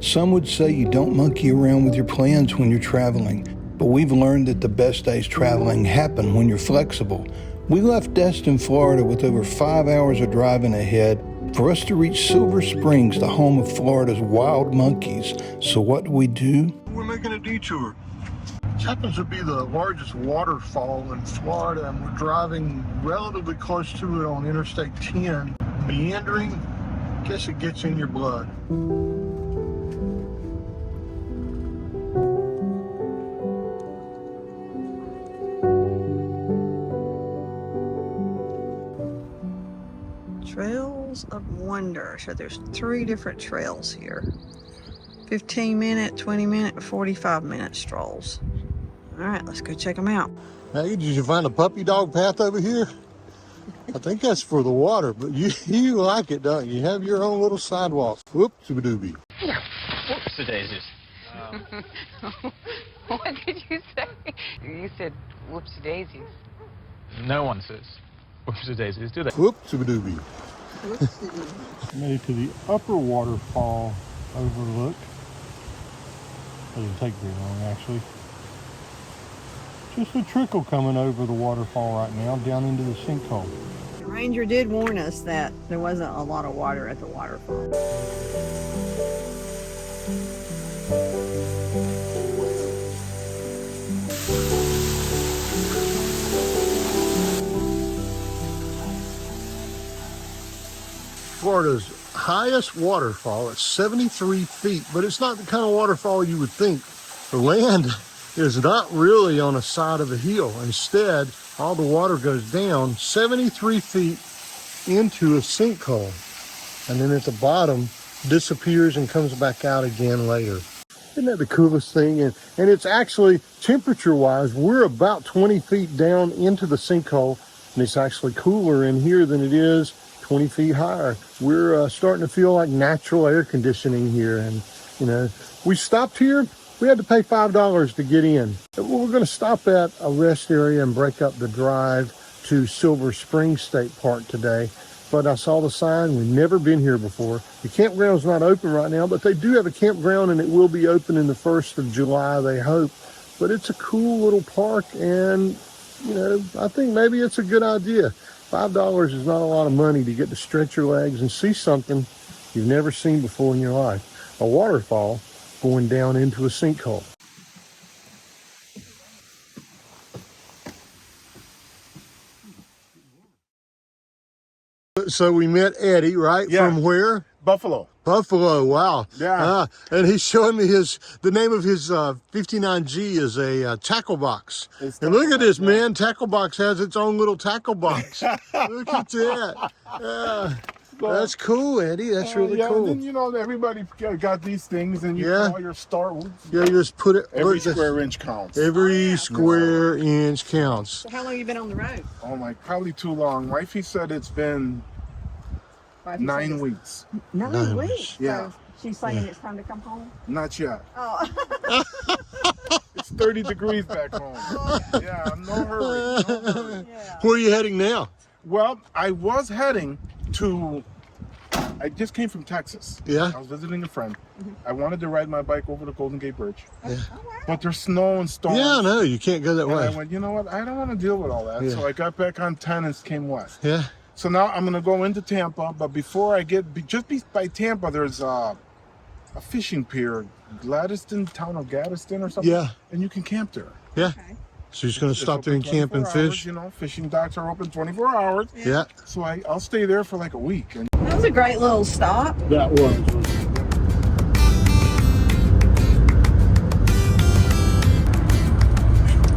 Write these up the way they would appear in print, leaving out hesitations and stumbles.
Some would say you don't monkey around with your plans when you're traveling, but we've learned that the best days traveling happen when you're flexible. We left Destin, Florida with over 5 hours of driving ahead for us to reach Silver Springs, the home of Florida's wild monkeys. So what do? We're making a detour. This happens to be the largest waterfall in Florida, and we're driving relatively close to it on Interstate 10. Meandering, guess it gets in your blood. Trails of Wonder. So there's 3 different trails here. 15-minute, 20-minute, 45-minute strolls. All right, let's go check them out. Hey, did you find a puppy dog path over here? I think that's for the water, but you like it, don't you? You have your own little sidewalk. Whoop-a-doobie. Whoops-a-daisies. What did you say? You said whoopsie-daisies. No one says whoops-a-daisies, do they? Whoop-a-doobie. Made it to the upper waterfall overlook. Doesn't take very long, actually. Just a trickle coming over the waterfall right now, down into the sinkhole. The ranger did warn us that there wasn't a lot of water at the waterfall. Florida's highest waterfall at 73 feet, but it's not the kind of waterfall you would think. The land is not really on a side of a hill. Instead, all the water goes down 73 feet into a sinkhole, and then at the bottom disappears and comes back out again later. Isn't that the coolest thing? And it's actually, temperature-wise, we're about 20 feet down into the sinkhole, and it's actually cooler in here than it is 20 feet higher. We're starting to feel like natural air conditioning here. And, you know, we stopped here. We had to pay $5 to get in. We're going to stop at a rest area and break up the drive to Silver Springs State Park today. But I saw the sign. We've never been here before. The campground's not open right now, but they do have a campground, and it will be open in the 1st of July, they hope. But it's a cool little park, and, you know, I think maybe it's a good idea. $5 is not a lot of money to get to stretch your legs and see something you've never seen before in your life. A waterfall going down into a sinkhole. So we met Eddie, right? Yeah. From where? Buffalo. Buffalo, wow. Yeah. And he's showing me the name of his 59G is a tackle box. And look at this, man. Tackle box has its own little tackle box. Look at that. Yeah. That's cool, Eddie. That's really cool. And then, you know, everybody got these things, and you call your start. Yeah, you just put it. Every square inch counts. Every square inch counts. So how long have you been on the road? Oh my, probably too long. Wifey said it's been 9 weeks. 9 weeks? Yeah. So she's saying it's time to come home? Not yet. Oh. It's 30 degrees back home. Yeah, no hurry. No hurry. Yeah. Where are you heading now? Well, I was heading to, I just came from Texas. Yeah. I was visiting a friend. I wanted to ride my bike over the Golden Gate Bridge. Yeah. But there's snow and storms. Yeah, no, you can't go that And way. I went, you know what? I don't want to deal with all that. Yeah. So I got back on 10 and came west. Yeah. So now I'm going to go into Tampa. But before I get, by Tampa, there's a fishing pier, town of Gaddiston or something. Yeah. And you can camp there. Yeah. Okay. So you're just going to It's stop there and open camp and 24 hours, fish? you know, fishing docks are open 24 hours. Yeah. So I'll stay there for like a week. And That was a great little stop. That was.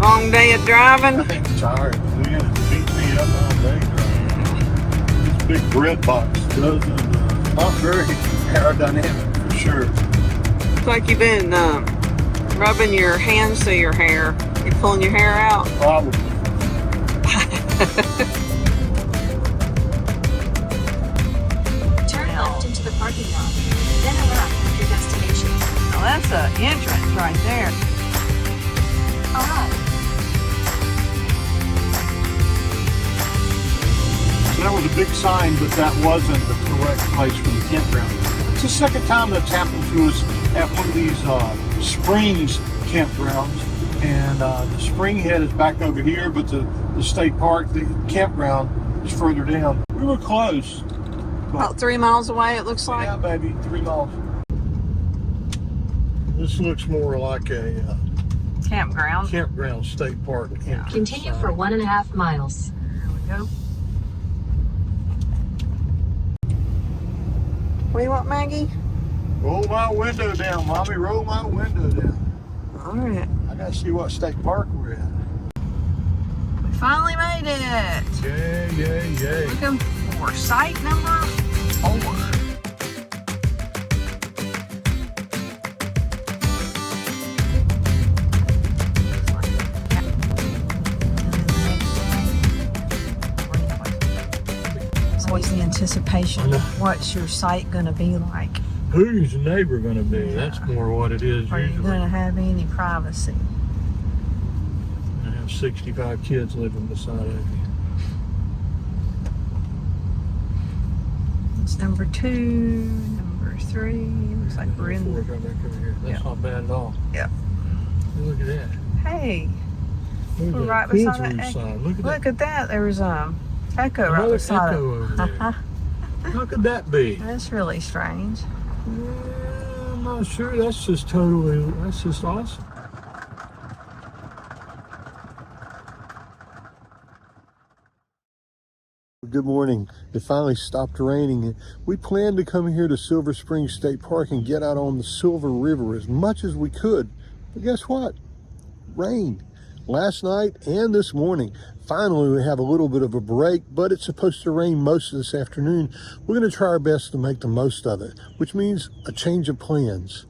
Long day of driving. I'm tired. You beat me up all day driving. This big bread box doesn't, not very aerodynamic for sure. Looks like you've been rubbing your hands through your hair. You pulling your hair out? Probably. Turn left into the parking lot, then a left at your destination. Oh, that's an entrance right there. All right. That was a big sign, but that wasn't the correct place for the campground. It's the second time that's happened to us at one of these Springs campgrounds, and the spring head is back over here, but the state park, the campground, is further down. We were close. About 3 miles away, it looks like. Yeah, maybe 3 miles. This looks more like a Campground. state park. Yeah. Continue for 1.5 miles. There we go. What do you want, Maggie? Roll my window down, Mommy. Roll my window down. All right. I gotta see what state park we're at. We finally made it. Yay, yay, yay. Looking for site number 4. It's always the anticipation of what's your site going to be like. Who's the neighbor gonna be? That's more what it is Are you usually. going to have any privacy? I have 65 kids living beside of you. It's number 2, number 3. Looks like we're in. Right back over here. That's Yeah. not bad at all. Yeah. Look at that. Hey, Look we're at right that. beside Kids that. sign. Look at Look at that. There was Echo right Another beside Echo it. over there. How could that be? That's really strange. Yeah, I'm not sure. That's just awesome. Good morning. It finally stopped raining. We planned to come here to Silver Springs State Park and get out on the Silver River as much as we could. But guess what? Rain. Last night and this morning. Finally, we have a little bit of a break, but it's supposed to rain most of this afternoon. We're going to try our best to make the most of it, which means a change of plans.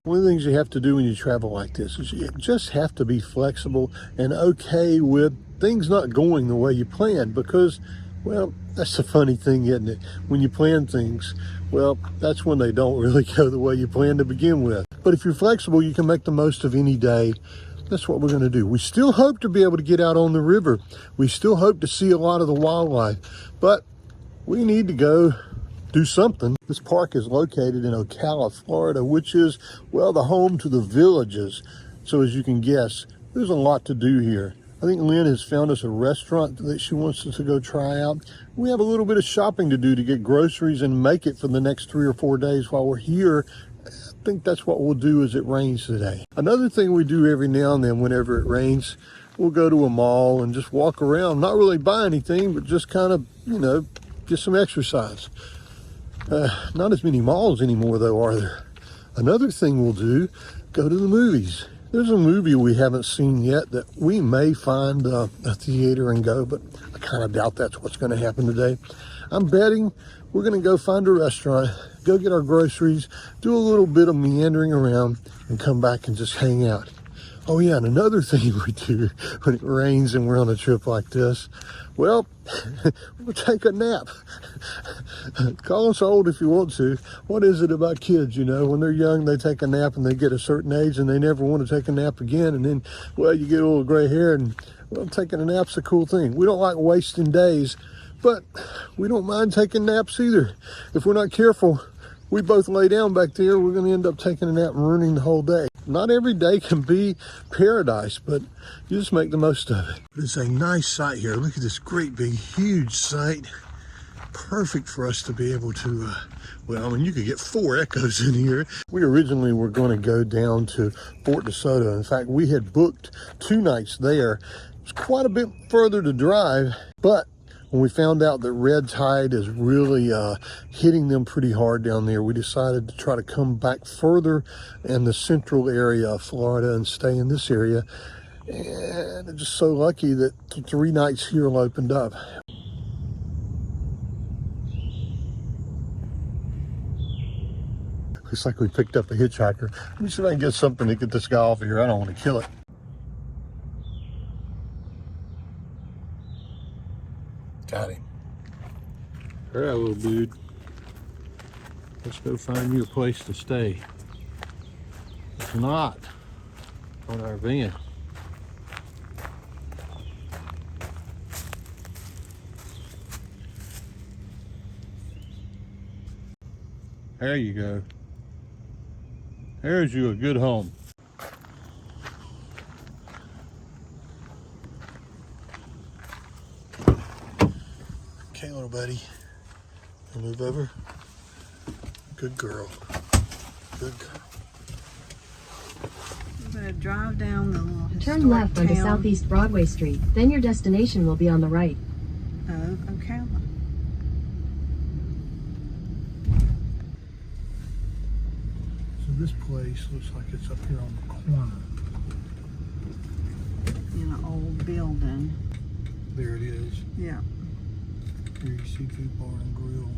One of the things you have to do when you travel like this is you just have to be flexible and okay with things not going the way you planned, because, well, that's the funny thing, isn't it? When you plan things, well, that's when they don't really go the way you planned to begin with. But if you're flexible, you can make the most of any day. That's what we're going to do. We still hope to be able to get out on the river. We still hope to see a lot of the wildlife, but we need to go do something. This park is located in Ocala, Florida, which is, well, the home to the Villages. So as you can guess, there's a lot to do here. I think Lynn has found us a restaurant that she wants us to go try out. We have a little bit of shopping to do to get groceries and make it for the next 3 or 4 days while we're here. I think that's what we'll do as it rains today. Another thing we do every now and then whenever it rains, we'll go to a mall and just walk around, not really buy anything, but just kind of, get some exercise. Not as many malls anymore though, are there? Another thing we'll do, go to the movies. There's a movie we haven't seen yet that we may find a theater and go, but I kind of doubt that's what's going to happen today. I'm betting we're going to go find a restaurant, go get our groceries, do a little bit of meandering around, and come back and just hang out. Oh yeah, and another thing we do when it rains and we're on a trip like this, well, we'll take a nap. Call us old if you want to. What is it about kids, when they're young, they take a nap and they get a certain age and they never want to take a nap again. And then, well, you get a little gray hair and, well, taking a nap's a cool thing. We don't like wasting days, but we don't mind taking naps either. If we're not careful, we both lay down back there, we're going to end up taking a nap and ruining the whole day. Not every day can be paradise, but you just make the most of it. It's a nice site here. Look at this great big huge site. Perfect for us to be able to, you could get 4 Echoes in here. We originally were going to go down to Fort DeSoto. In fact, we had booked 2 nights there. It's quite a bit further to drive, but when we found out that red tide is really hitting them pretty hard down there, we decided to try to come back further in the central area of Florida and stay in this area. And I'm just so lucky that 3 nights here opened up. Looks like we picked up a hitchhiker. Let me see if I can get something to get this guy off of here. I don't want to kill it. Got him. All right, little dude. Let's go find you a place to stay. It's not on our van. There you go. There's you a good home. Okay, little buddy. You move over. Good girl. Good girl. I'm gonna drive down the little historic Turn left onto town. Southeast Broadway Street, then your destination will be on the right. Oh, okay. So this place looks like it's up here on the corner. In an old building. There it is. Yeah. Here, Seafood Bar and Grill.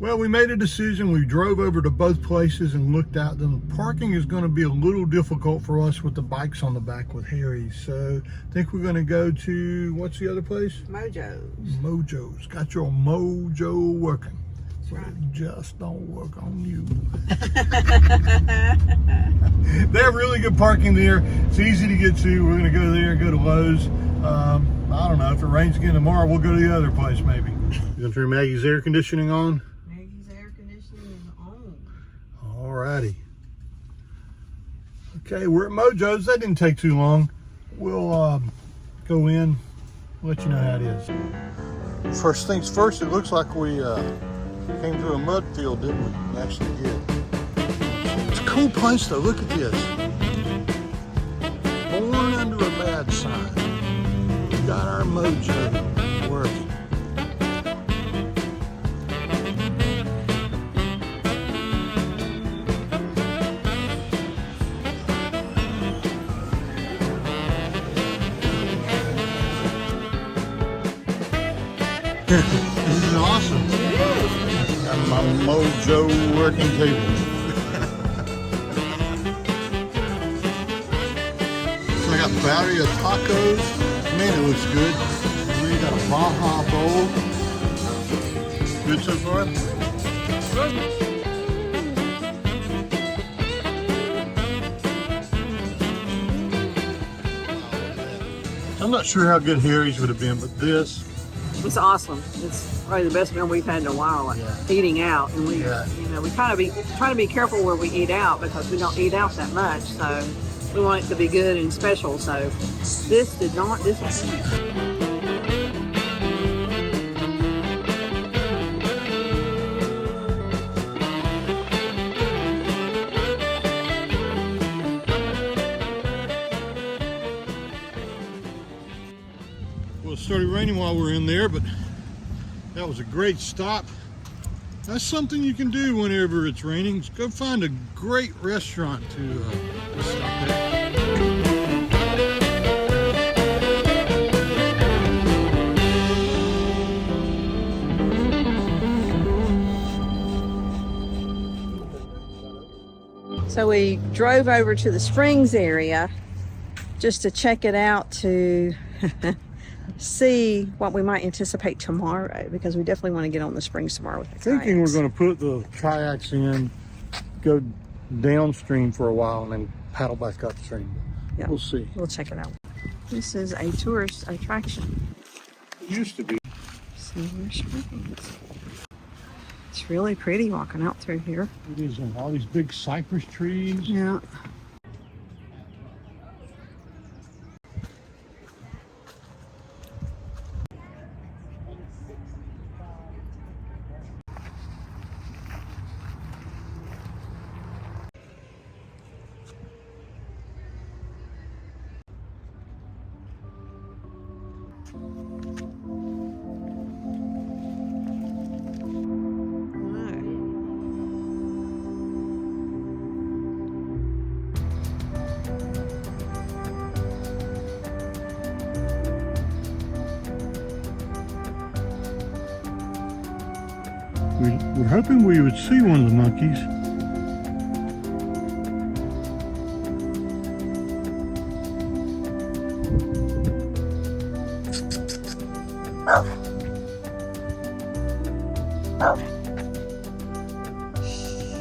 Well, we made a decision. We drove over to both places and looked at them. Parking is going to be a little difficult for us with the bikes on the back with Harry. So I think we're going to go to, what's the other place? Mojo's. Mojo's. Got your Mojo working. That's But right. it just don't work on you. They have really good parking there. It's easy to get to. We're going to go there and go to Lowe's. I don't know. If it rains again tomorrow, we'll go to the other place maybe. You gonna turn Maggie's air conditioning on? Maggie's air conditioning is on. Alrighty. Okay, we're at Mojo's. That didn't take too long. We'll go in, let you know how it is. First things first, it looks like we came through a mud field, didn't we? We actually did. It's a cool place though. Look at this. Born under a bad sign. We got our mojo working. This is awesome. Got my mojo working table. So I got barrio tacos. Man, it looks good. And then you got a Baja bowl. Good so far? I'm not sure how good Harry's would have been, but this. It's awesome. It's probably the best meal we've had in a while. Yeah. Eating out, and we, Yeah. you know, we try to be careful where we eat out because we don't eat out that much. So we want it to be good and special. So this did not disappoint. Well, it started raining while we were in there, but that was a great stop. That's something you can do whenever it's raining. Just go find a great restaurant to stop at. So we drove over to the Springs area just to check it out to see what we might anticipate tomorrow, because we definitely want to get on the Springs tomorrow with the Thinking kayaks. we're going to put the kayaks in, go downstream for a while, and then paddle back upstream. Yeah. We'll see. We'll check it out. This is a tourist attraction. It used to be. Silver Springs. It's really pretty walking out through here. It is, and all these big cypress trees. Yeah. We're hoping we would see one of the monkeys.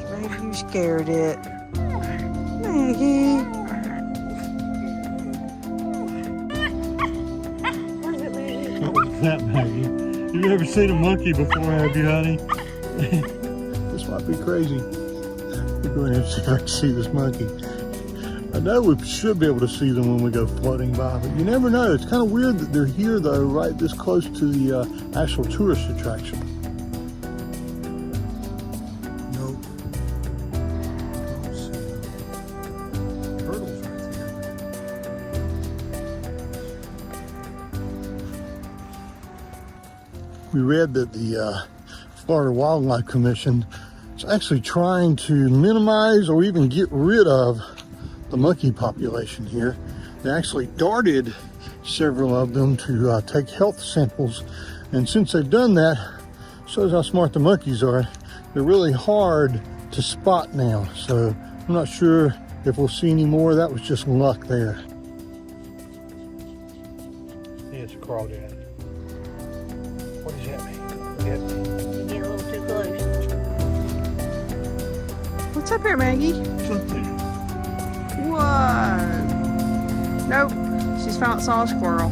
Maybe you scared it. Maggie. What was that, Maggie? You've never seen a monkey before, have you, honey? This might be crazy. Go ahead and see if I can see this monkey. I know we should be able to see them when we go floating by, but you never know. It's kind of weird that they're here though, right this close to the actual tourist attraction. Nope. Don't see them. Turtles right there. We read that the Florida Wildlife Commission is actually trying to minimize or even get rid of the monkey population here. They actually darted several of them to take health samples, and since they've done that, shows how smart the monkeys are. They're really hard to spot now, so I'm not sure if we'll see any more. That was just luck there. It's a crawdad. What does that mean? You get a little too close. What's up here, Maggie? Something. What? Nope. She's found saw a squirrel.